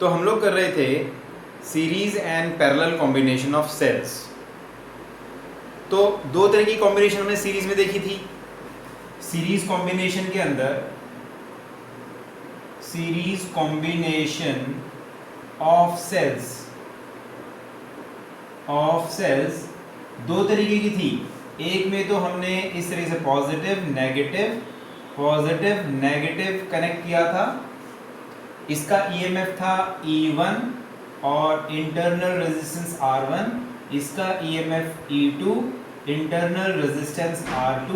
तो हम लोग कर रहे थे series and parallel combination of cells. तो दो तरह की कॉम्बिनेशन हमने सीरीज में देखी थी। सीरीज कॉम्बिनेशन के अंदर सीरीज कॉम्बिनेशन ऑफ सेल्स दो तरीके की थी। एक में तो हमने इस तरह से पॉजिटिव नेगेटिव कनेक्ट किया था। इसका ईएमएफ था E1 और इंटरनल रेजिस्टेंस R1, इसका EMF E2 internal resistance R2।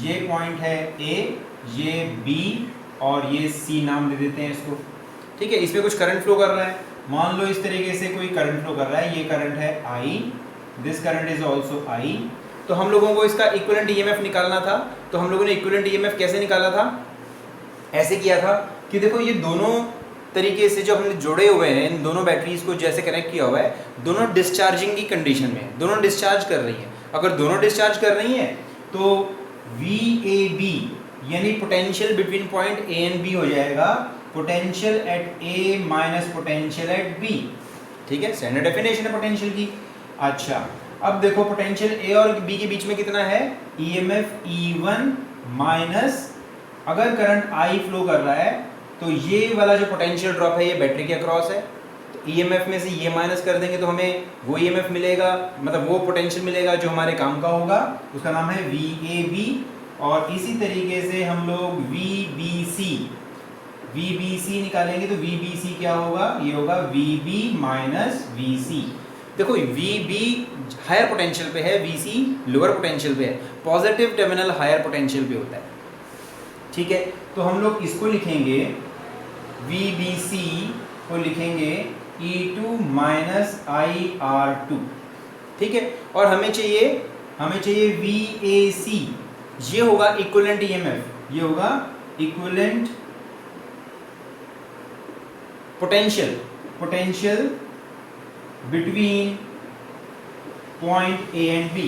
ये पॉइंट है A, ये B और ये C नाम दे देते हैं इसको। ठीक है, इसमें कुछ करंट फ्लो कर रहा है। मान लो इस तरीके से कोई करंट फ्लो कर रहा है, ये करंट है I, this current is also I। तो हम लोगों को इसका इक्विवेलेंट ईएमएफ निकालना था। तो हम लोगों ने इक्विवेलेंट ईएमएफ कैसे निकाला था? ऐसे किया था कि देखो ये दोनों तरीके से जो हमने जोड़े हुए हैं, इन दोनों बैटरीज को जैसे कनेक्ट किया हुआ है, दोनों डिस्चार्जिंग की कंडीशन में, दोनों डिस्चार्ज कर रही हैं। अगर दोनों डिस्चार्ज कर रही हैं तो VAB यानी potential between point A and B हो जाएगा potential at A minus potential at B। ठीक है, स्टैंडर्ड डेफिनेशन है पोटेंशियल की। अच्छा, अब देखो पोटेंशियल A और B के बीच में कितना है? EMF E1 माइनस, अगर करंट I फ्लो कर रहा है तो ये वाला जो पोटेंशियल ड्रॉप है ये बैटरी के अक्रॉस है। तो EMF में से ये माइनस कर देंगे तो हमें वो EMF मिलेगा, मतलब वो पोटेंशियल मिलेगा जो हमारे काम का होगा, उसका नाम है VAB। और इसी तरीके से हम लोग VBC निकालेंगे तो VBC क्या होगा? ये होगा VB माइनस VC। देखो VB हायर पोटेंशियल पे है, VC लोअर पोटेंशियल पे है। पॉजिटिव टर्मिनल हायर पोटेंशियल पे होता है। ठीक है, तो हम लोग इसको लिखेंगे, VBC को लिखेंगे E2 माइनस IR2। ठीक है, और हमें चाहिए VAC, ये होगा इक्विवेलेंट ईएमएफ, ये होगा equivalent potential between point A and B,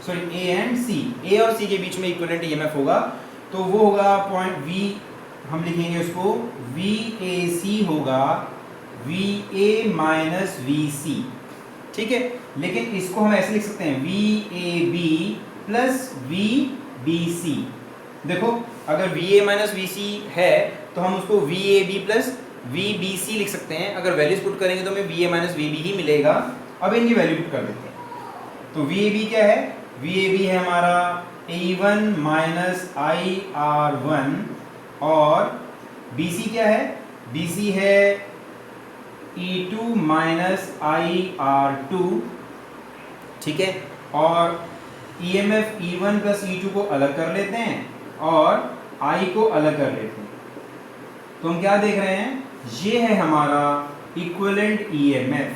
sorry A and C, A और C के बीच में इक्विवेलेंट ईएमएफ होगा। तो वो होगा पॉइंट V, हम लिखेंगे उसको VAC होगा VA माइनस VC। ठीक है, लेकिन इसको हम ऐसे लिख सकते हैं VAB प्लस VBC। देखो अगर VA माइनस VC है तो हम उसको VAB प्लस VBC लिख सकते हैं। अगर वैल्यूज पुट करेंगे तो हमें VA माइनस VB ही मिलेगा। अब इनकी वैल्यू पुट कर देते हैं। तो VAB क्या है? VAB है हमारा A1 माइनस IR1 और BC क्या है? BC है E2 माइनस IR2। ठीक है, और EMF E1 प्लस E2 को अलग कर लेते हैं और I को अलग कर लेते हैं। तो हम क्या देख रहे हैं? ये है हमारा इक्विवेलेंट ईएमएफ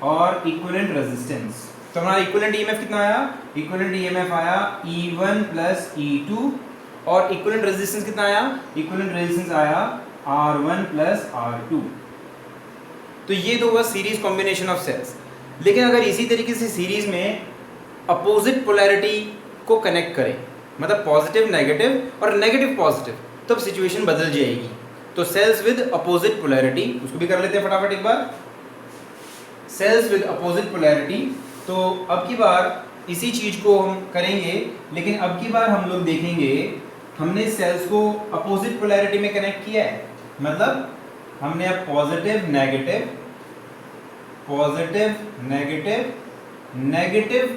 और इक्विवेलेंट रेजिस्टेंस। तो हमारा इक्विवेलेंट ईएमएफ कितना आया? इक्विवेलेंट ईएमएफ आया E1 प्लस E2 और इक्विवेलेंट रेजिस्टेंस कितना आया? इक्विवेलेंट रेजिस्टेंस आया R1 प्लस R2। तो ये तो हुआ सीरीज कॉम्बिनेशन ऑफ सेल्स। लेकिन अगर इसी तरीके से सीरीज में अपोजिट पोलैरिटी को कनेक्ट करें, मतलब पॉजिटिव नेगेटिव और नेगेटिव पॉजिटिव, तब सिचुएशन बदल जाएगी। तो सेल्स विद अपोजिट पोलैरिटी, उसको भी कर लेते हैं फटाफट एक बार। सेल्स विद अपोजिट पोलैरिटी, तो अब की बार इसी चीज को हम करेंगे, लेकिन अब की बार हम लोग देखेंगे हमने सेल्स को अपोजिट पोलैरिटी में कनेक्ट किया है। मतलब हमने अब पॉजिटिव नेगेटिव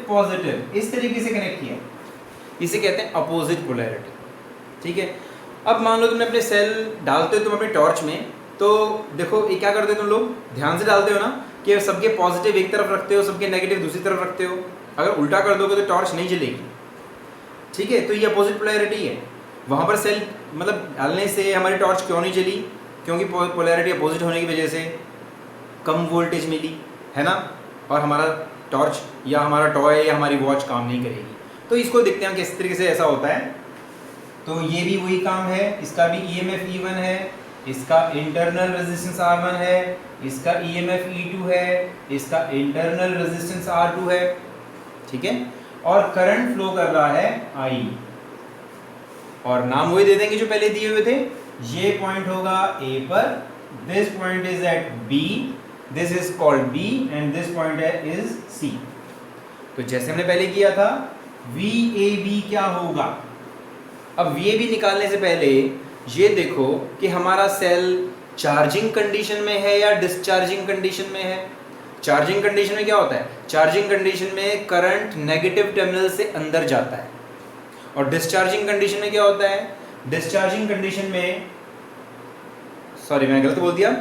पॉजिटिव इस तरीके से कनेक्ट किया। इसे कहते हैं अपोजिट पोलैरिटी। ठीक है, अब मान लो तुमने अपने सेल डालते हो तुम अपने टॉर्च में, तो देखो ये क्या करते हो तुम लोग? ध्यान से डालते हो ना कि सबके पॉजिटिव एक तरफ रखते हो, सबके नेगेटिव दूसरी तरफ रखते हो। अगर उल्टा कर दोगे तो टॉर्च नहीं जलेगी। ठीक है, तो ये अपोजिट पोलैरिटी है। वहाँ पर सेल मतलब डालने से हमारी टॉर्च क्यों नहीं जली? क्योंकि पोलैरिटी अपोजिट होने की वजह से कम वोल्टेज मिली, है ना, और हमारा टॉर्च या हमारा टॉय या हमारी वॉच काम नहीं करेगी। तो इसको देखते हैं किस तरीके से ऐसा होता है। तो ये भी वही काम है, इसका भी EMF E1 है, इसका इंटरनल रेजिस्टेंस R1 है, इसका EMF E2 है, इसका इंटरनल रेजिस्टेंस R2 है। ठीक है, और करंट फ्लो कर रहा है I, और नाम वही दे देंगे जो पहले दिए हुए थे, ये पॉइंट होगा ए पर, this point is at B, this is called B and this point is C. तो जैसे हमने पहले किया था, वी ए बी क्या होगा? अब वी ए बी निकालने से पहले ये देखो कि हमारा सेल चार्जिंग कंडीशन में है या डिस्चार्जिंग कंडीशन में है। चार्जिंग कंडीशन में क्या होता है? चार्जिंग कंडीशन में करंट नेगेटिव टर्मिनल से अंदर जाता है। और डिस्चार्जिंग कंडीशन में क्या होता है? डिस्चार्जिंग कंडीशन में, सॉरी मैं गलत बोल दिया,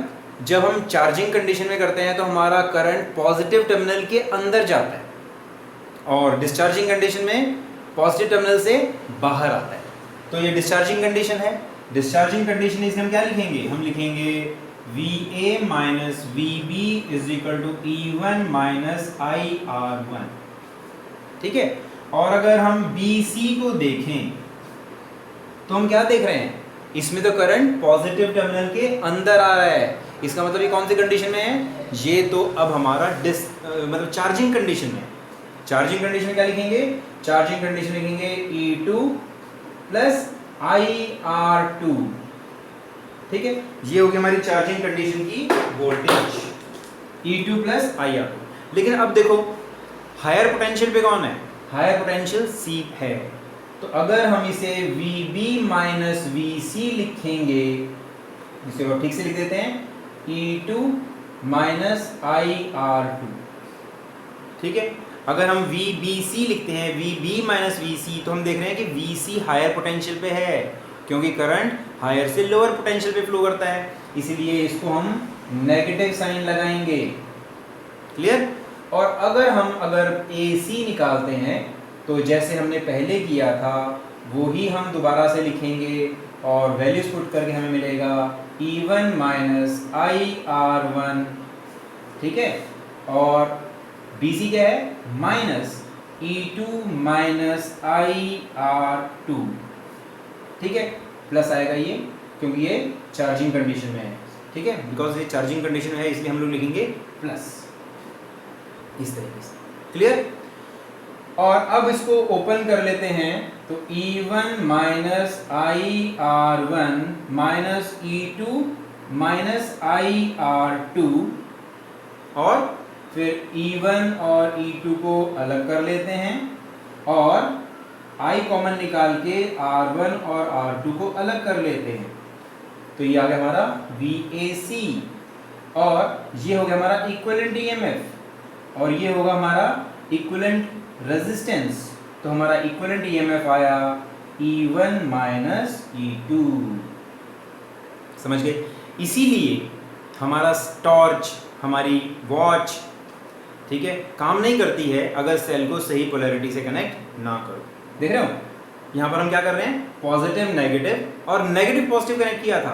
जब हम चार्जिंग कंडीशन में करते हैं तो हमारा करंट पॉजिटिव टर्मिनल के अंदर जाता है और डिस्चार्जिंग कंडीशन में पॉजिटिव टर्मिनल से बाहर आता है। तो ये डिस्चार्जिंग कंडीशन है। डिस्चार्जिंग कंडीशन इसमें हम क्या लिखेंगे? हम लिखेंगे VA minus VB is equal to E1 minus IR1। ठीक है। और अगर हम BC को देखें तो हम क्या देख रहे हैं? इसमें तो करंट पॉजिटिव टर्मिनल के अंदर आ रहा है। इसका मतलब ये कौन सी कंडीशन में है? ये तो अब हमारा मतलब चार्जिंग कंडीशन में। चार्जिंग कंडीशन में क्या लिखेंगे? चार्जिंग कंडीशन लिखेंगे E2 प्लस IR2। ठीक है, ये होगी हमारी चार्जिंग कंडीशन की वोल्टेज E2 प्लस IR2। लेकिन अब देखो हायर पोटेंशियल पे कौन है? हायर पोटेंशियल C है। तो अगर हम इसे VB माइनस VC लिखेंगे, इसे और ठीक से लिख देते हैं E2 माइनस IR2। ठीक है, अगर हम VBC लिखते हैं VB माइनस VC, तो हम देख रहे हैं कि VC हायर पोटेंशियल पे है क्योंकि करंट हायर से लोअर पोटेंशियल पे फ्लो करता है, इसीलिए इसको हम नेगेटिव साइन लगाएंगे। क्लियर? और अगर AC निकालते हैं तो जैसे हमने पहले किया था वो ही हम दोबारा से लिखेंगे और वैल्यूज पुट करके हमें मिलेगा E1 माइनस IR1। ठीक है, और BC क्या है? Minus E2 minus IR2। ठीक है, प्लस आएगा ये क्योंकि ये चार्जिंग कंडीशन में है। ठीक है, बिकॉज ये चार्जिंग कंडीशन में है इसलिए हम लोग लिखेंगे प्लस इस तरीके से। क्लियर? और अब इसको ओपन कर लेते हैं तो E1 minus IR1 minus E2 minus IR2 और फिर E1 और E2 को अलग कर लेते हैं और I कॉमन निकाल के R1 और R2 को अलग कर लेते हैं। तो ये आ गया हमारा VAC और ये हो गया हमारा इक्विवेलेंट EMF और ये होगा हमारा इक्विवेलेंट रेजिस्टेंस। तो हमारा इक्विवेलेंट EMF आया E1 माइनस E2। समझ गए? इसीलिए हमारा टॉर्च, हमारी वॉच, ठीक है, काम नहीं करती है अगर सेल को सही पोलैरिटी से कनेक्ट ना करो। देख रहे हो यहाँ पर हम क्या कर रहे हैं? पॉजिटिव नेगेटिव और नेगेटिव पॉजिटिव कनेक्ट किया था।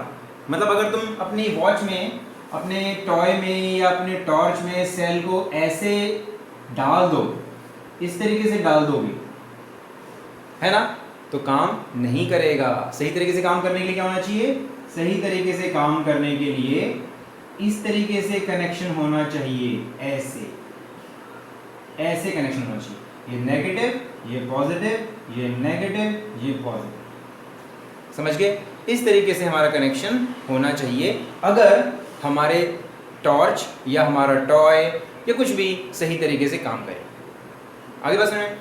मतलब अगर तुम अपनी वॉच में, अपने टॉय में या अपने टॉर्च में सेल को ऐसे डाल दो, इस तरीके से डाल दोगे, है ना, तो काम नहीं करेगा। सही तरीके से काम करने के लिए क्या होना चाहिए? सही तरीके से काम करने के लिए इस तरीके से कनेक्शन होना चाहिए, ऐसे ऐसे कनेक्शन होना चाहिए। ये नेगेटिव, ये पॉजिटिव, ये नेगेटिव, ये पॉजिटिव। समझ गए? इस तरीके से हमारा कनेक्शन होना चाहिए अगर हमारे टॉर्च या हमारा टॉय या कुछ भी सही तरीके से काम करे। आगे बस में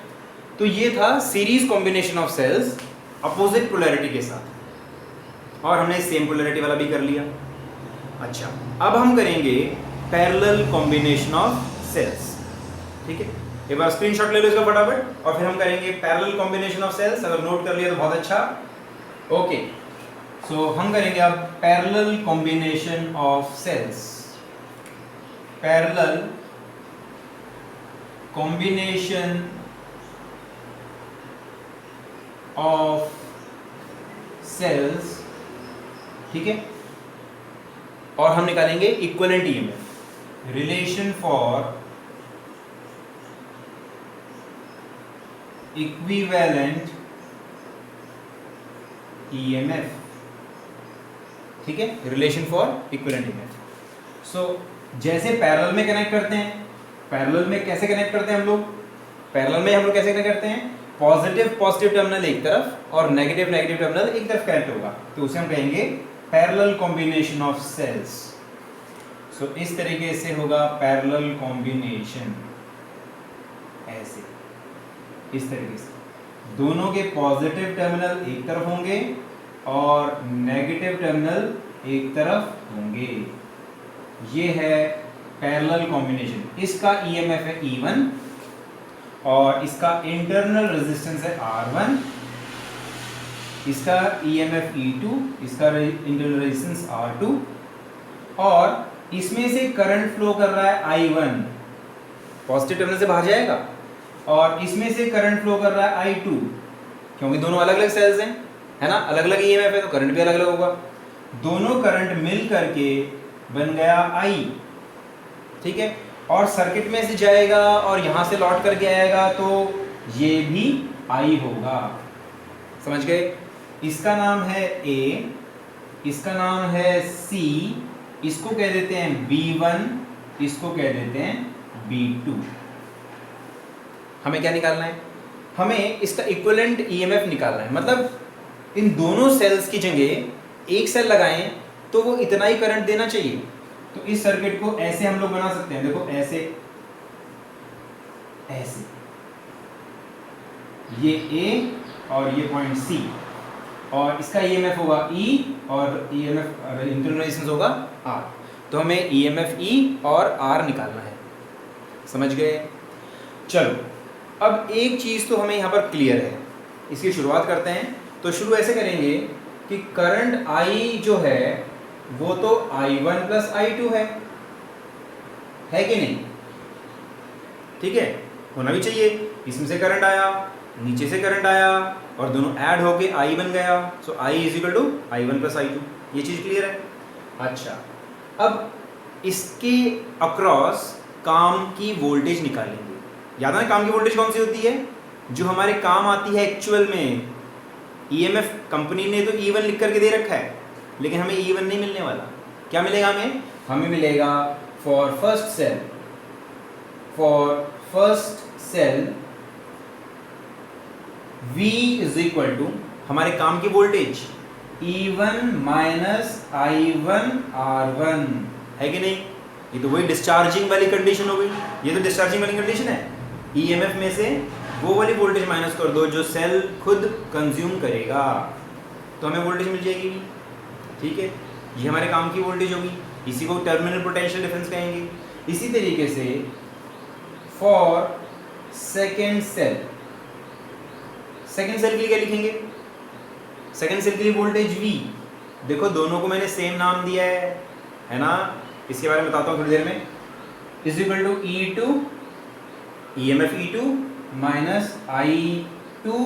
तो ये था series combination of cells opposite polarity के साथ और हमने सेम पोलैरिटी वाला भी कर लिया। अच्छा, अब हम करेंगे पैरेलल कॉम्बिनेशन ऑफ सेल्स। ठीक है, एक बार स्क्रीनशॉट ले लो इसका फटाफट और फिर हम करेंगे पैरेलल कॉम्बिनेशन ऑफ सेल्स। अगर नोट कर लिया तो बहुत अच्छा। ओके, सो हम करेंगे अब parallel combination of cells. Parallel combination of cells. ठीक है, और हम निकालेंगे equivalent EMF, relation for equivalent EMF। ठीक है, relation for equivalent EMF। So जैसे पैरेलल में कनेक्ट करते हैं, पैरेलल में कैसे कनेक्ट करते हैं हम लोग? पैरेलल में हम लोग कैसे कनेक्ट करते हैं? पॉजिटिव पॉजिटिव टर्मिनल एक तरफ और नेगेटिव नेगेटिव टर्मिनल एक तरफ कनेक्ट होगा, तो उसे हम कहेंगे पैरेलल कॉम्बिनेशन ऑफ सेल्स। सो इस तरीके से होगा पैरेलल कॉम्बिनेशन, ऐसे इस तरीके से दोनों के पॉजिटिव टर्मिनल एक तरफ होंगे और नेगेटिव टर्मिनल एक तरफ होंगे। ये है पैरेलल कॉम्बिनेशन। इसका ईएमएफ है E1 और इसका इंटरनल रेजिस्टेंस है R1, इसका ईएमएफ E2, इसका इंटरनल रेजिस्टेंस R2 और इसमें से करंट फ्लो कर रहा है I1, पॉजिटिव टर्मिनल से बाहर जाएगा, और इसमें से करंट फ्लो कर रहा है I2, क्योंकि दोनों अलग अलग सेल्स हैं, है ना, अलग अलग ईएमएफ है तो करंट भी अलग अलग होगा। दोनों करंट मिल करके बन गया I, ठीक है, और सर्किट में से जाएगा और यहां से लौट करके आएगा तो ये भी I होगा। समझ गए? इसका नाम है A, इसका नाम है C, इसको कह देते हैं B1, इसको कह देते हैं B2। हमें क्या निकालना है? हमें इसका इक्विवेलेंट ईएमएफ निकालना है। मतलब इन दोनों सेल्स की जगह एक सेल लगाएं तो वो इतना ही करंट देना चाहिए। तो इस सर्किट को ऐसे हम लोग बना सकते हैं, देखो ऐसे, ऐसे, ये A और ये पॉइंट C, और इसका ईएमएफ होगा E और ईएमएफ इंटरनल रेजिस्टेंस होगा R। तो हमें ईएमएफ E और R निकालना है। समझ गए? चलो, अब एक चीज तो हमें यहाँ पर क्लियर है, इसकी शुरुआत करते हैं। तो शुरू ऐसे करेंगे कि करंट I जो है वो तो I1 प्लस I2 है कि नहीं? ठीक है, होना भी चाहिए। इसमें से करंट आया, नीचे से करंट आया और दोनों ऐड होके I बन गया। So I is equal to I1 plus I2। ये चीज क्लियर है? अच्छा, अब इसके अक्रॉस काम की वोल्टेज निकालेंगे। याद है काम की वोल्टेज कौन सी होती है? जो हमारे काम आती है एक्चुअल में। ईएमएफ कंपनी ने तो E1 लिख करके दे रखा है, लेकिन हमें E1 नहीं मिलने वाला। क्या मिलेगा हमें? हमें मिलेगा for first cell V is equal to हमारे काम की voltage E1 minus I1 R1, है कि नहीं? ये तो वही डिस्चार्जिंग वाली कंडीशन हो गई। ये तो डिस्चार्जिंग वाली कंडीशन है। ईएमएफ में से वो वाली वोल्टेज माइनस कर दो जो सेल खुद कंज्यूम करेगा, तो हमें वोल्टेज मिल जाएगी। ठीक है, ये हमारे काम की वोल्टेज होगी। इसी को टर्मिनल पोटेंशियल डिफरेंस कहेंगे। इसी तरीके से फॉर सेकेंड सेल के लिए क्या लिखेंगे? सेकेंड सेल के लिए वोल्टेज V। देखो दोनों को मैंने सेम नाम दिया है ना? इसके बारे में बताता हूँ थोड़ी देर में। Is equal to E2, EMF E2 minus I2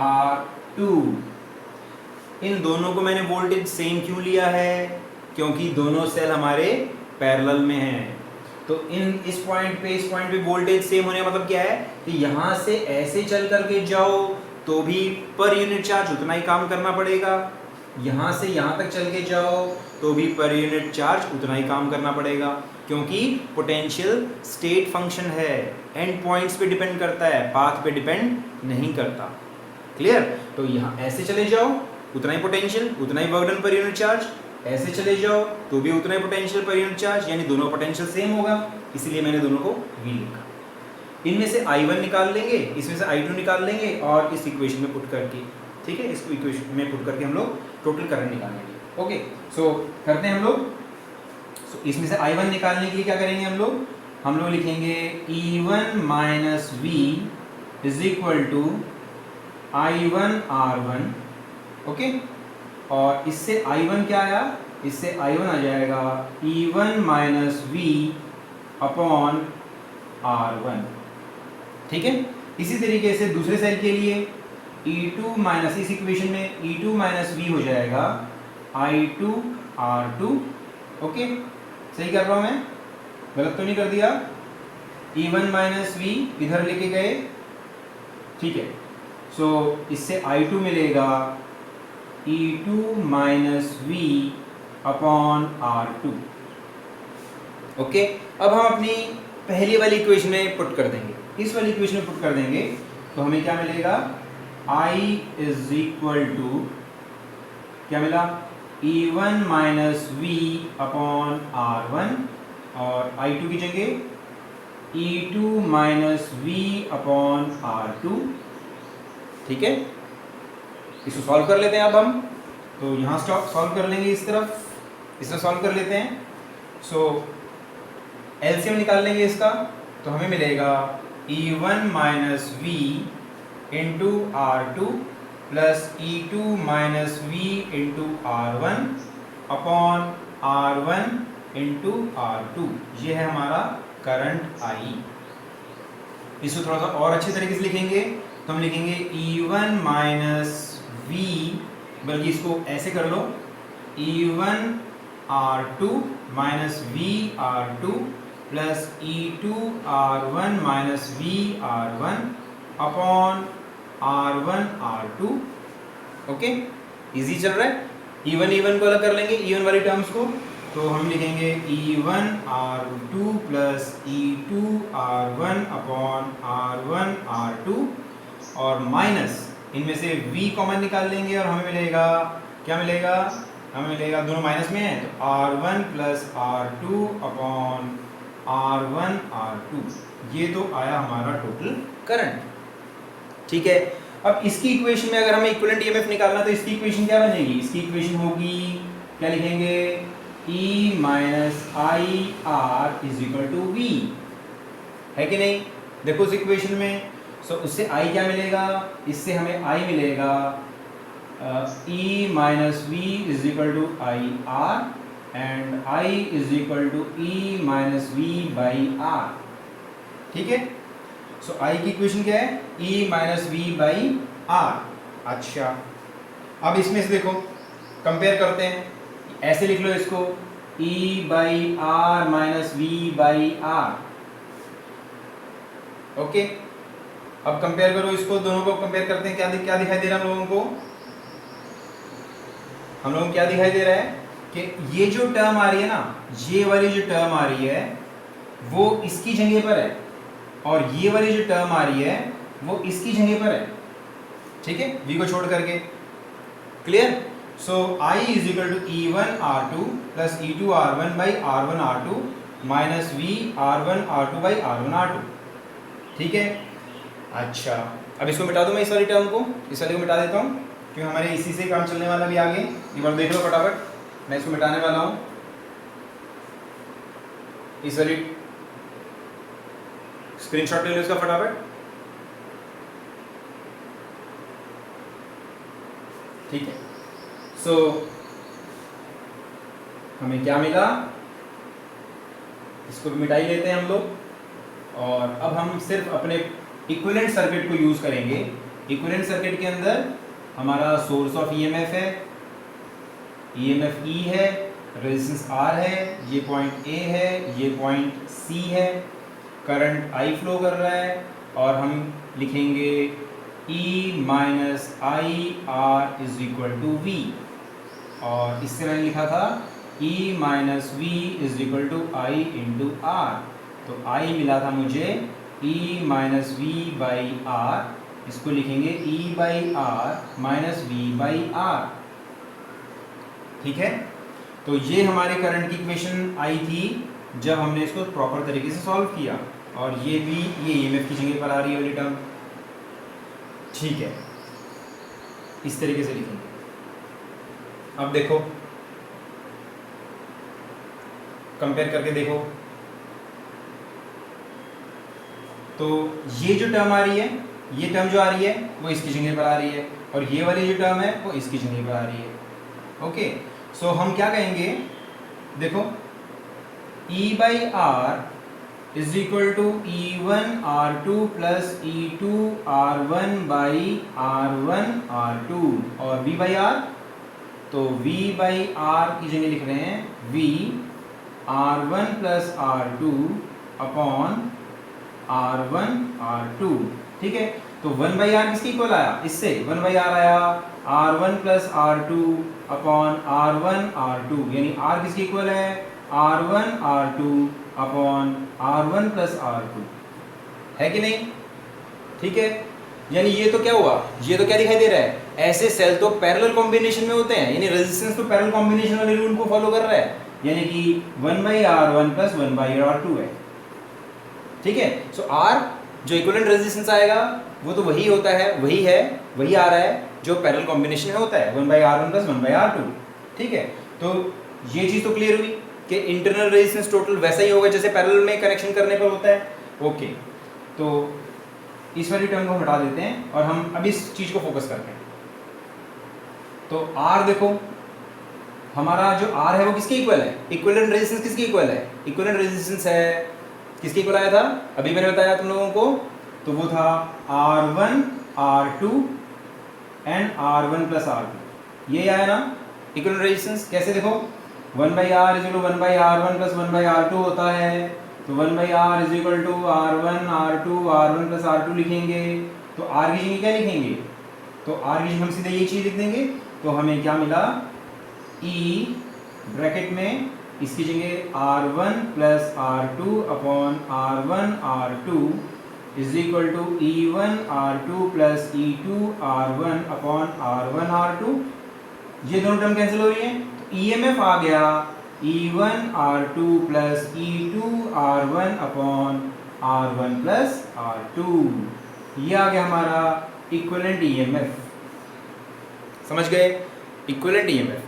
R2। इन दोनों को मैंने वोल्टेज सेम क्यों लिया है? क्योंकि दोनों सेल हमारे पैरेलल में हैं। तो इस पॉइंट पे वोल्टेज सेम होने का मतलब क्या है कि यहाँ से ऐसे चल करके जाओ तो भी पर यूनिट चार्ज उतना ही काम करना पड़ेगा, यहाँ से यहाँ तक चल के जाओ तो भी पर यूनिट चार्ज उतना ही काम करना पड़ेगा, क्योंकि पोटेंशियल स्टेट फंक्शन है, एंड पॉइंट्स पे डिपेंड करता है, पाथ पे डिपेंड नहीं करता। क्लियर? तो यहाँ ऐसे चले जाओ उतना ही पोटेंशियल, उतना ही work done per unit charge, ऐसे चले जाओ तो भी उतना ही पोटेंशियल पर यूनिट चार्ज, यानी दोनों पोटेंशियल सेम होगा, इसलिए मैंने दोनों को V लिखा। इनमें से I1 निकाल लेंगे, इसमें से I2 निकाल लेंगे और इस इक्वेशन में पुट करके, ठीक है, इस इक्वेशन में पुट करके हम लोग टोटल करंट निकालेंगे। ओके, सो करते हैं हम लोग। सो इसमें से I1 निकालने के लिए क्या करेंगे हम लोग लिखेंगे E1 minus V is equal to I1 R1। Okay, और इससे I1 क्या आया? इससे I1 आ जाएगा E1 minus V upon R1। ठीक है, इसी तरीके से दूसरे सेल के लिए E2 माइनस, इस इक्वेशन में E2 माइनस V हो जाएगा I2 R2। ओके, सही कर रहा हूँ मैं? गलत तो नहीं कर दिया? E1 माइनस V इधर लेके गए, ठीक है। सो इससे I2 मिलेगा E2 minus V upon R2। Okay, अब हम अपनी पहली वाली इक्वेशन में पुट कर देंगे, इस वाली इक्वेशन में पुट कर देंगे तो हमें क्या मिलेगा? I इज इक्वल टू क्या मिला? E1 minus we upon R1 और I2 की जगह E2 minus we upon R2। ठीक है, इसको सॉल्व कर लेते हैं अब हम। तो यहाँ सॉल्व कर लेंगे, इस तरफ इससे सॉल्व कर लेते हैं। सो एलसीएम निकाल लेंगे इसका, तो हमें मिलेगा E1 minus V into R2 plus E2 minus V into R1 upon R1 into R2। ये है हमारा करंट I। इसको थोड़ा सा और अच्छे तरीके से लिखेंगे तो हम लिखेंगे E1 माइनस वी, बल्कि इसको ऐसे कर लो, E1 R2 minus V R2 plus E2 R1 minus V R1 upon R1 R2। Okay, easy चल रहा है। E1 को अलग कर लेंगे, E1 वाली टर्म्स को, तो हम लिखेंगे E1 R2 plus E2 R1 upon R1 R2 और माइनस इनमें से V कॉमन निकाल लेंगे और हमें मिलेगा, क्या मिलेगा, हमें मिलेगा, दोनों माइनस में है, तो R1 plus R2 upon R1 R2। ये तो आया हमारा टोटल करंट। ठीक है, अब इसकी इक्वेशन में अगर हमें इक्विवेलेंट ईएमएफ निकालना तो इसकी इक्वेशन क्या बनेगी? इसकी इक्वेशन होगी, क्या लिखेंगे, E minus I R is equal to V, है कि नहीं? देखो उस इक्वेशन में, सो उससे I क्या मिलेगा, इससे हमें I मिलेगा E minus V is equal to I R and I is equal to E minus V by are. ठीक है, सो I की इक्वेशन क्या है, E minus V by R. अच्छा, अब इसमें से देखो कंपेयर करते हैं, ऐसे लिख लो इसको, E by R minus V by R. Okay, अब कंपेयर करो इसको, दोनों को कंपेयर करते हैं, क्या दिखाई दे रहा है हम लोगों को? हम लोगों को क्या दिखाई दे रहा है कि ये जो टर्म आ रही है ना, ये वाली जो टर्म आ रही है वो इसकी जगह पर है और ये वाली जो टर्म आ रही है वो इसकी जगह पर है। ठीक है, v को छोड़ करके, clear? So I is equal to E1 R2 plus E2 R1 by R1 R2 minus V R1 R2 by R1 R2। ठीक है, अच्छा, अब इसको मिटा दूं मैं, इस वाली टर्म को, इस वाले को मिटा देता हूँ क्योंकि हमारे इसी से काम चलने वाला भी आगे। एक बार देख लो फटाफट, मैं इसको मिटाने वाला हूँ, इस वाली स्क्रीनशॉट ले लो इसका फटाफट। ठीक है, सो हमें क्या मिला, इसको भी मिटा ही लेते हैं हम लोग और अब हम सिर्फ अपने इक्विवेलेंट सर्किट को यूज करेंगे। इक्विवेलेंट सर्किट के अंदर हमारा सोर्स ऑफ ईएमएफ है, ईएमएफ E है, रेजिस्टेंस R है, ये पॉइंट A है, ये पॉइंट C है, करंट I फ्लो कर रहा है और हम लिखेंगे E minus I R is equal to V, और इससे मैंने लिखा था E minus V is equal to I into R. तो I मिला था मुझे E minus V by R, इसको लिखेंगे E by R minus V by are. ठीक है, तो ये हमारे करंट की इक्वेशन आई थी जब हमने इसको प्रॉपर तरीके से सॉल्व किया, और ये भी ये ईएमएफ की जगह पर आ रही है वाली टर्म। ठीक है, इस तरीके से लिखेंगे। अब देखो, कंपेयर करके देखो, तो ये जो टर्म आ रही है, ये टर्म जो आ रही है वो इसकी जगह पर आ रही है और ये वाली जो टर्म है वो इसकी जगह पर आ रही है। ओके, सो हम क्या कहेंगे, देखो E by R is equal to E1 R2 plus E2 R1 by R1 R2 और V बाई आर, तो V बाई आर की जगह लिख रहे हैं V R1 plus R2 upon R1 R2। ठीक है, तो 1 बाई आर किसकी इक्वल आया, इससे 1 बाई आर आया R1 plus R2 upon R1 R2, यानी R किसकी इक्वल है, R1 R2 upon R1 plus R2, है कि नहीं? ठीक है, यानी ये तो क्या हुआ, ये तो क्या दिखाई दे रहा है, ऐसे सेल तो पैरेलल कॉम्बिनेशन में होते हैं, यानी रेजिस्टेंस तो पैरेलल कॉम्बिनेशन वाले रूल को फॉलो कर रहा है, यानी कि 1/R1 + 1/R2 है। ठीक है, सो R जो इक्विवेलेंट रेजिस्टेंस आएगा वो तो वही होता है, वही आ रहा है जो पैरेलल कॉम्बिनेशन में होता है, 1/R1 + 1/R2। ठीक है, तो ये चीज तो क्लियर हुई कि इंटरनल रेजिस्टेंस टोटल वैसा ही होगा जैसे पैरेलल में कनेक्शन करने पर होता है। ओके, तो इस वाली टर्म को हटा देते हैं और हम अब इस चीज को फोकस करते हैं। तो R देखो, हमारा जो R है वो किसके इक्वल है, इक्विवेलेंट रेजिस्टेंस किसके इक्वल है, इक्विवेलेंट रेजिस्टेंस है किसके इक्वल आया था, अभी मैंने बताया तुम लोगों को, तो वो था R1 R2 and R1 + R2, ये आया ना इक्विवेलेंट रेजिस्टेंस। कैसे देखो, 1/R = 1/R1 + 1/R2 होता है, तो 1/R = R1 R2 R1 + R2 लिखेंगे। तो R की जगह क्या लिखेंगे, तो R की जगह हम सीधे ये चीज लिख देंगे, तो हमें क्या मिला, E ब्रैकेट में इसकी जगह R1 + R2 upon R1 R2 = E1 R2 + E2 R1 upon R1 R2। ये दोनों टर्म कैंसिल हो रही है, तो EMF आ गया E1 R2 + E2 R1 upon R1 + R2। ये आ गया हमारा इक्विवेलेंट EMF। समझ गए, इक्विवेलेंट EMF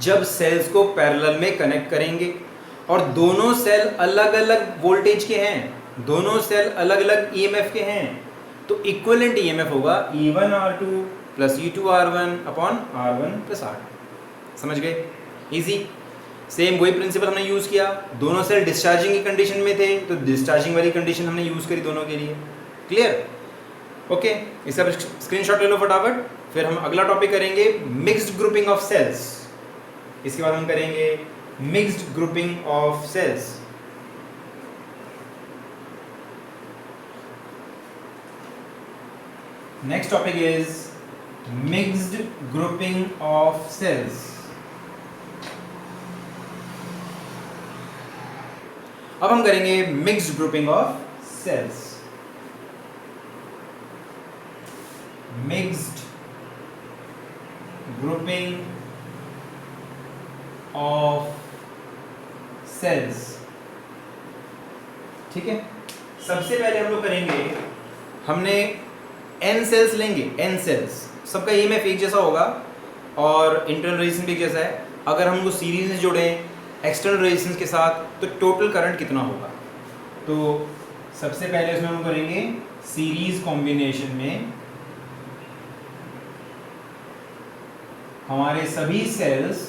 जब सेल्स को पैरेलल में कनेक्ट करेंगे और दोनों सेल अलग अलग वोल्टेज के हैं, दोनों सेल अलग अलग EMF के हैं, तो इक्विवेलेंट EMF होगा E1 R2 + E2 R1 upon R1 + R2। समझ गए, इजी। सेम वही प्रिंसिपल हमने यूज किया, दोनों सेल डिस्चार्जिंग की कंडीशन में थे तो डिस्चार्जिंग वाली कंडीशन हमने यूज करी दोनों के लिए। क्लियर, ओके, इसका स्क्रीनशॉट ले लो फटाफट। फिर हम अगला टॉपिक करेंगे मिक्स्ड ग्रुपिंग ऑफ सेल्स। इसके बाद हम करेंगे mixed grouping of cells. Next topic is mixed grouping of cells. अब हम करेंगे mixed grouping of cells. Mixed grouping of cells. ठीक है, सबसे पहले हम लोग करेंगे, हमने n सेल्स लेंगे, n सेल्स, सबका EMF एक जैसा होगा और इंटरनल रेजिस्टेंस भी एक जैसा है। अगर हम उनको सीरीज में जोड़ें एक्सटर्नल रेजिस्टेंस के साथ तो टोटल करंट कितना होगा। तो सबसे पहले उसमें हम करेंगे सीरीज कॉम्बिनेशन में हमारे सभी सेल्स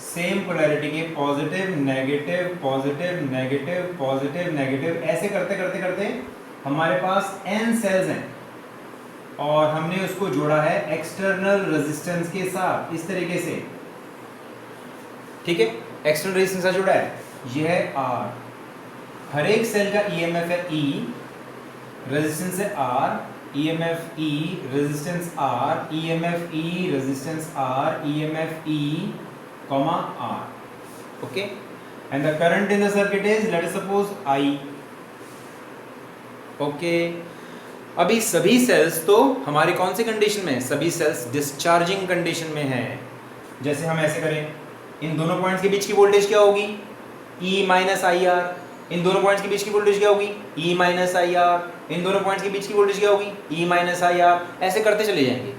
सेम पोलैरिटी के positive negative positive negative positive negative, ऐसे करते करते करते हमारे पास n सेल्स हैं और हमने उसको जोड़ा है एक्सटर्नल रेजिस्टेंस के साथ इस तरीके से। ठीक है, एक्सटर्नल रेजिस्टेंस से जुड़ा है, यह है R, हर एक सेल का EMF है E, रेजिस्टेंस है R, EMF E, resistance R, EMF E, resistance R, EMF E, R. Okay, and the current in the circuit is, let us suppose, I. Okay, अभी सभी सेल्स तो हमारे कौन सी condition में है, सभी सेल्स डिस्चार्जिंग कंडीशन में है। जैसे हम ऐसे करें, इन दोनों पॉइंट्स के बीच की वोल्टेज क्या होगी, E - IR। इन दोनों पॉइंट्स के बीच की वोल्टेज क्या होगी, E - IR। इन दोनों पॉइंट्स के बीच की वोल्टेज क्या होगी, E - IR। ऐसे करते चले जाएंगे,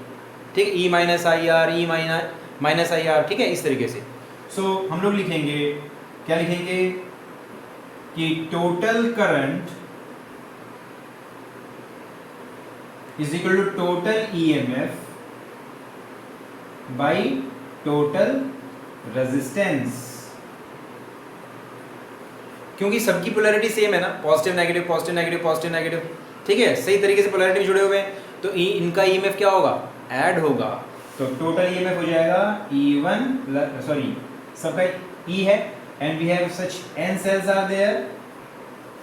ठीक है, E - IR, E - IR, ठीक है, इस तरीके से। सो हम लोग लिखेंगे, क्या लिखेंगे कि total current is equal to total EMF by total resistance. क्योंकि सबकी पोलैरिटी सेम है ना, positive negative positive negative positive negative, ठीक है, सही तरीके से पोलैरिटी में जुड़े हुए हैं, तो इनका EMF क्या होगा, ऐड होगा। तो टोटल EMF हो जाएगा E1 सॉरी सबका E है and we have such n cells are there,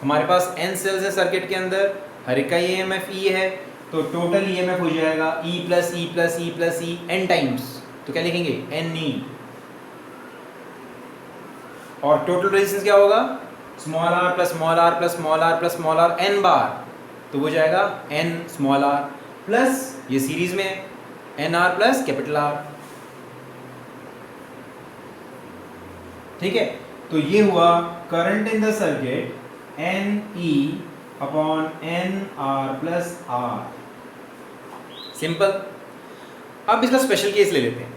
हमारे पास n सेल्स है सर्किट के अंदर, हर एक का EMF E है, तो टोटल EMF हो जाएगा E plus E plus E plus E n times. तो क्या लिखेंगे, NE। और टोटल रेजिस्टेंस क्या होगा, small r plus small r plus small r plus small r n बार, तो वो जाएगा n स्मॉल r प्लस ये सीरीज में है n r plus capital R. ठीक है, तो ये हुआ current in the circuit n E upon n r plus R. Simple. अब इसका स्पेशल केस ले लेते हैं।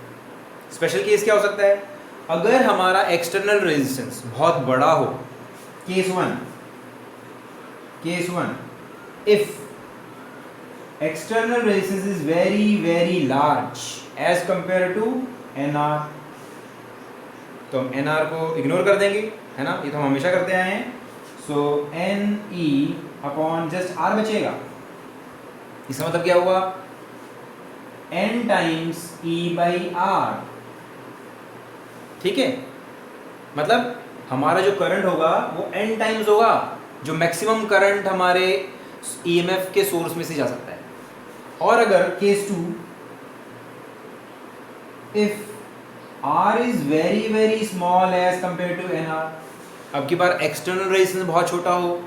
स्पेशल केस क्या हो सकता है? अगर हमारा एक्सटर्नल रेजिस्टेंस बहुत बड़ा हो, case one, if external resistance is very very large as compare to n r, तो हम एन आर को इग्नोर कर देंगे, है ना, ये तो हम हमेशा करते आए हैं। सो एन ई अपॉन जस्ट आर बचेगा। इसका मतलब क्या हुआ? N times e by are. ठीक है, मतलब हमारा जो करंट होगा वो n टाइम्स होगा जो मैक्सिमम करंट हमारे ईएमएफ के सोर्स में से जा सकता है। और अगर case 2, if R is very very small as compare to n r, अब की बार एक्सटर्नल रेजिस्टेंस बहुत छोटा हो,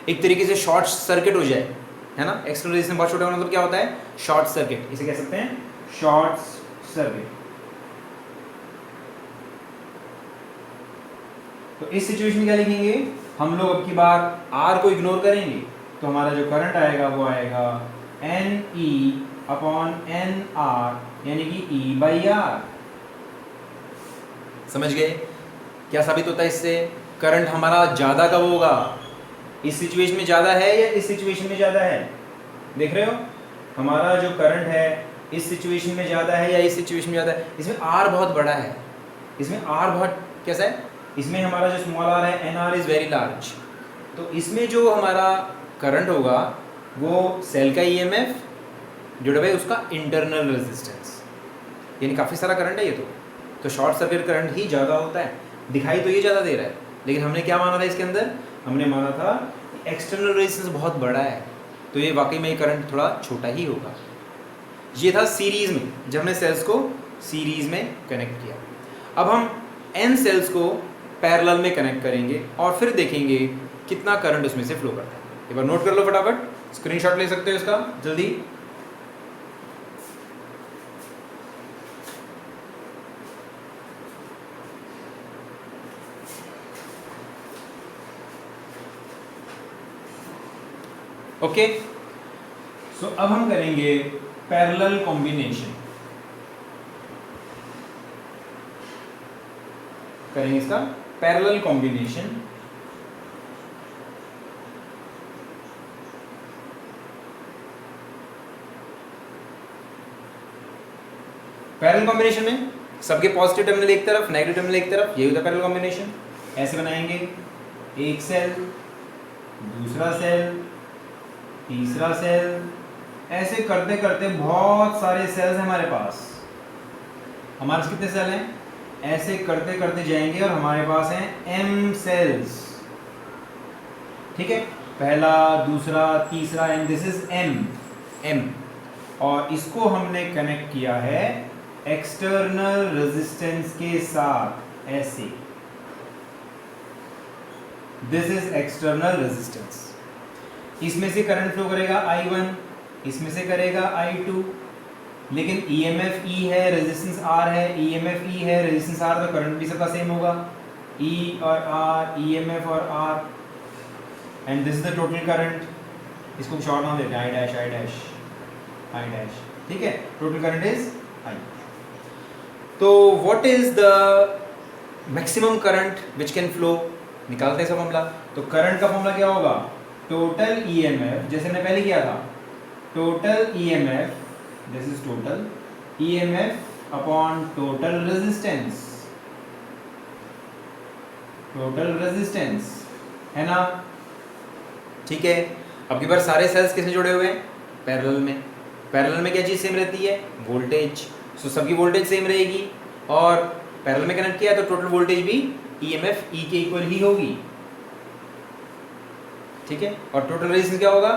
एक तरीके से शॉर्ट सर्किट हो जाए, है ना। एक्सटर्नल रेजिस्टेंस बहुत छोटा होना मतलब क्या होता है? शॉर्ट सर्किट, इसे कह सकते हैं शॉर्ट सर्किट। तो इस सिचुएशन में क्या लिखेंगे हम लोग? अब की बार R को इग्नोर करेंगे, तो हमारा जो करंट आएगा वो आएगा एन ई अपॉन एन आर, यानी कि E बाई आर। समझ गए? क्या साबित होता है इससे? करंट हमारा ज्यादा कब होगा? इस सिचुएशन में ज्यादा है या इस सिचुएशन में ज्यादा है? देख रहे हो, हमारा जो करंट है इस सिचुएशन में ज्यादा है या इस सिचुएशन में ज्यादा है? इसमें R बहुत बड़ा है, इसमें R बहुत कैसा है? इसमें हमारा जो स्मॉल आर है, n r is very large, तो इसमें जो हमारा करंट होगा वो सेल का ईएमएफ जुड़ा हुआ है उसका इंटरनल रेजिस्टेंस, यानी काफ़ी सारा करंट है ये। तो शॉर्ट सर्किट करंट ही ज़्यादा होता है। दिखाई तो ये ज़्यादा दे रहा है, लेकिन हमने क्या माना था इसके अंदर? हमने माना था एक्सटर्नल रेजिस्टेंस बहुत बड़ा है, तो ये वाकई में करंट थोड़ा छोटा ही होगा। ये था सीरीज़ में, जब हमने सेल्स को सीरीज़ में कनेक्ट किया। अब हम एन सेल्स को पैरेलल में कनेक्ट करेंगे और फिर देखेंगे कितना करंट उसमें से फ्लो करता है। एक बार नोट कर लो फटाफट, स्क्रीनशॉट ले सकते हो इसका जल्दी। ओके, सो अब हम करेंगे पैरेलल कॉम्बिनेशन, करेंगे इसका पैरेलल कॉम्बिनेशन। पैरेलल कॉम्बिनेशन में सबके पॉजिटिव टर्मिनल एक तरफ, नेगेटिव टर्मिनल एक तरफ, यही होता है पैरेलल कॉम्बिनेशन। ऐसे बनाएंगे, एक सेल, दूसरा सेल, तीसरा सेल, ऐसे करते करते बहुत सारे सेल्स हैं हमारे पास। हमारे पास कितने सेल हैं? ऐसे करते करते जाएंगे और हमारे पास हैं m सेल्स। ठीक है, पहला, दूसरा, तीसरा, एंड दिस इज m। और इसको हमने कनेक्ट किया है एक्सटर्नल रेजिस्टेंस के साथ, ऐसे। This is external resistance. इसमें से करंट फ्लो करेगा I1, इसमें से करेगा I2, लेकिन EMF E है, रेजिस्टेंस R है, EMF E है, रेजिस्टेंस R, तो करंट भी सबका सेम होगा, E और R, EMF और R, and this is the total current. इसको शॉर्ट नाम देते हैं I डैश। ठीक है, टोटल करंट इज I। तो what is the maximum current which can flow? निकालते हैं सब फॉर्मूला। तो करंट का फॉर्मूला क्या होगा? टोटल EMF, जैसे मैंने पहले किया था, total EMF, this is total EMF upon total resistance, total resistance, है ना। ठीक है, अब की बार सारे सेल्स किसमें जुड़े हुए हैं? पैरेलल में। पैरेलल में क्या चीज़ सेम रहती है? वोल्टेज। सो सबकी वोल्टेज सेम रहेगी, और पैरेलल में कनेक्ट किया तो टोटल वोल्टेज भी EMF E के इक्वल ही होगी। ठीक है, और टोटल रेजिस्टेंस क्या होगा?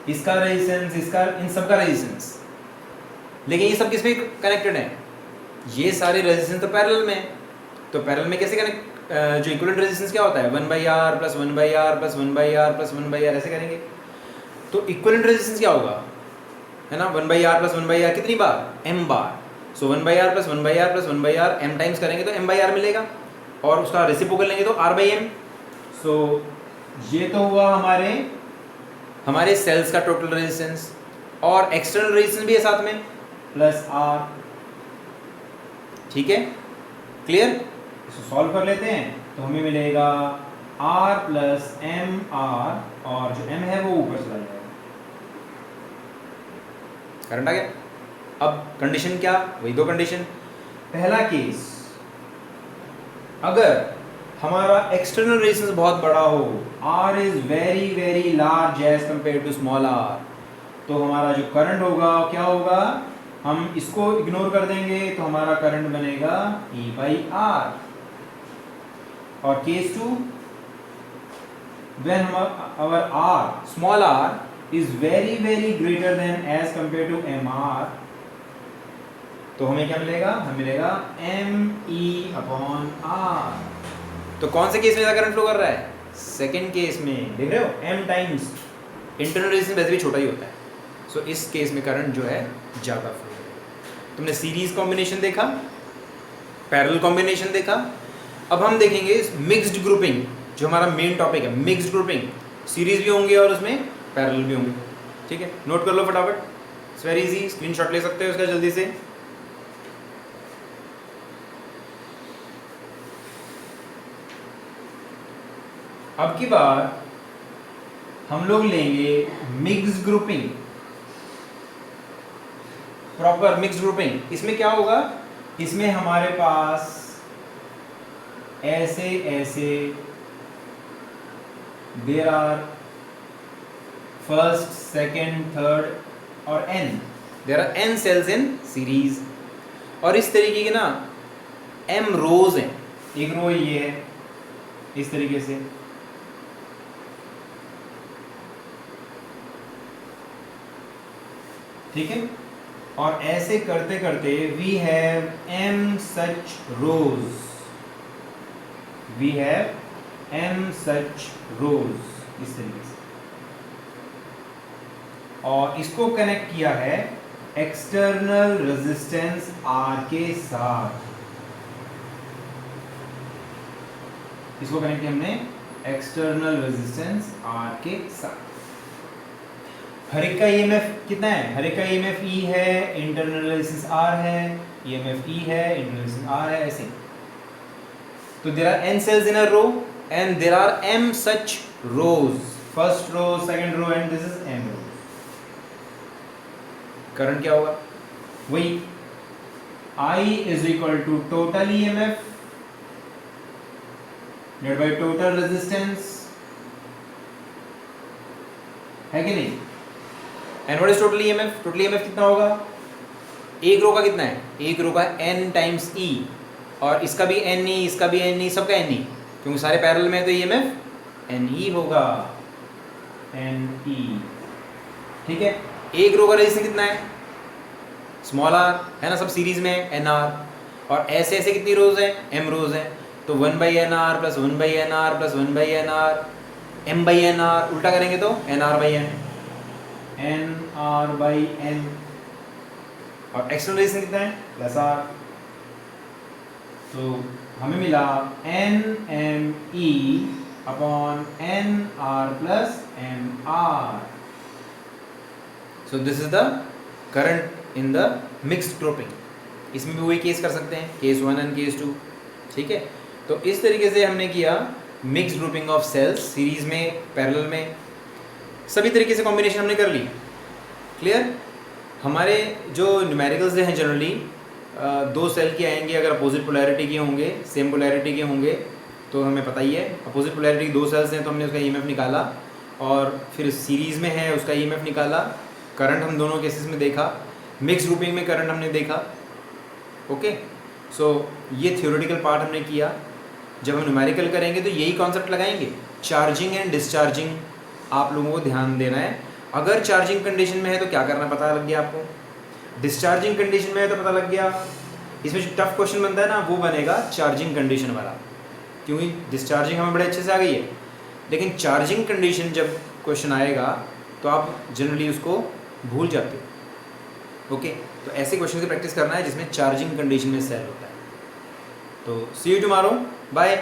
इसका रेजिस्टेंस, इसका, इन सब का रेजिस्टेंस। लेकिन ये सब किस में कनेक्टेड है? ये सारे रेजिस्टेंस तो पैरेलल में है। तो पैरेलल में कैसे कनेक्ट, जो इक्विवेलेंट रेजिस्टेंस क्या होता है? 1/R plus 1/R plus 1/R plus 1/R, ऐसे करेंगे। तो इक्विवेलेंट रेजिस्टेंस क्या होगा? है ना, 1/r प्लस 1/r कितनी बार, m बार। सो 1/r plus 1/r plus 1/r m times करेंगे तो m/r मिलेगा, और उसका रेसिप्रोकल लेंगे तो r/m। सो ये तो हुआ हमारे सेल्स का टोटल रेजिस्टेंस, और एक्सटर्नल रेजिस्टेंस भी है साथ में प्लस r। ठीक है, क्लियर। इसको सॉल्व कर लेते हैं तो हमें मिलेगा r प्लस m r, और जो m है वो ऊपर चला जाएगा, करंट आ गया। अब कंडीशन क्या, वही दो कंडीशन। पहला केस, अगर हमारा एक्सटर्नल रेजिस्टेंस बहुत बड़ा हो, r is very very large as compare to small r, तो हमारा जो करंट होगा क्या होगा, हम इसको इग्नोर कर देंगे तो हमारा करंट बनेगा E/R। और case 2, when our r small r is very very greater than as compared to mr, तो हमें क्या मिलेगा, हमें मिलेगा me/r। तो कौन से केस में करंट फ्लो कर रहा है, सेकंड केस में, देख रहे हो, m टाइम्स इंटरनल रेजिस्टेंस वैसे भी छोटा ही होता है। सो इस केस में करंट जो है ज़्यादा फ्लो करेगा। तुमने सीरीज कॉम्बिनेशन देखा, पैरेलल कॉम्बिनेशन देखा, अब हम देखेंगे मिक्स्ड ग्रुपिंग, जो हमारा मेन टॉपिक है, मिक्स्ड ग्रुपिंग। सीरीज भी होंगे और उसमें पैरेलल भी होंगे। ठीक है, नोट कर लो फटाफट, इट्स वेरी इजी, स्क्रीनशॉट ले सकते हो इसका जल्दी से। अब की बार हम लोग लेंगे mixed grouping, proper mixed grouping. इसमें क्या होगा, इसमें हमारे पास ऐसे ऐसे there are first second third और n, there are n cells in series, और इस तरीके के ना m रोज हैं, एक रो ये है इस तरीके से, ठीक है। और ऐसे करते करते we have m such rows, we have m such rows, इस तरीके से, और इसको कनेक्ट किया है एक्सटर्नल रेजिस्टेंस R के साथ। इसको कनेक्ट किया हमने एक्सटर्नल रेजिस्टेंस R के साथ। हर एक का EMF कितना है, हर एक का EMF E है, इंटरनल रेजिस्टेंस R है, EMF E है, इंटरनल रेजिस्टेंस R है, ऐसे। तो there are n cells in a row and there are m such rows, first row, second row and this is m row। Current क्या होगा, वही I is equal to total EMF divided by total resistance, है कि नहीं। And what is total EMF, total EMF कितना होगा, एक रो का कितना है, एक रो का n टाइम्स E, और इसका भी NE, इसका भी NE, सबका NE, क्योंकि सारे पैरेलल में है तो EMF NE होगा, NE। ठीक है, एक रो का रेजिस्टेंस कितना है, स्मॉल r है ना, सब सीरीज में है NR, और ऐसे ऐसे कितनी रोज हैं, m रोज हैं, तो 1/NR plus 1/NR plus 1/NR m/NR, उल्टा करेंगे तो NR/n, NR/n, और एक्सटर्नल रेजिस्टेंस कितना है, प्लस R। तो हमें मिला NME upon NR plus MR। So this is the current in the mixed grouping. इसमें भी वही केस कर सकते हैं, केस 1 एंड केस 2। ठीक है, तो इस तरीके से हमने किया mixed grouping of cells, series में, पैरेलल में, सभी तरीके से कॉम्बिनेशन हमने कर ली। क्लियर। हमारे जो न्यूमेरिकल्स हैं जनरली दो सेल के आएंगे, अगर अपोजिट पोलैरिटी के होंगे, सेम पोलैरिटी के होंगे, तो हमें पता ही है अपोजिट पोलैरिटी के दो सेल्स हैं तो हमने उसका EMF निकाला, और फिर सीरीज़ में है उसका EMF निकाला। करंट हम दोनों केसेस में देखा, मिक्स ग्रुपिंग में करंट हमने देखा। ओके, सो ये थियोरेटिकल पार्ट हमने किया। जब हम न्यूमेरिकल करेंगे तो यही कॉन्सेप्ट लगाएंगे, चार्जिंग एंड डिस्चार्जिंग आप लोगों को ध्यान देना है। अगर चार्जिंग कंडीशन में है तो क्या करना पता लग गया आपको, डिस्चार्जिंग कंडीशन में है तो पता लग गया। इसमें जो टफ क्वेश्चन बनता है ना वो बनेगा चार्जिंग कंडीशन वाला, क्योंकि डिस्चार्जिंग हमें बड़े अच्छे से आ गई है, लेकिन चार्जिंग कंडीशन जब क्वेश्चन आएगा तो आप जनरली उसको भूल जाते हो। ओके, तो ऐसे क्वेश्चन की प्रैक्टिस करना है जिसमें चार्जिंग कंडीशन में सेल होता है। तो सी यू टुमारो, बाय।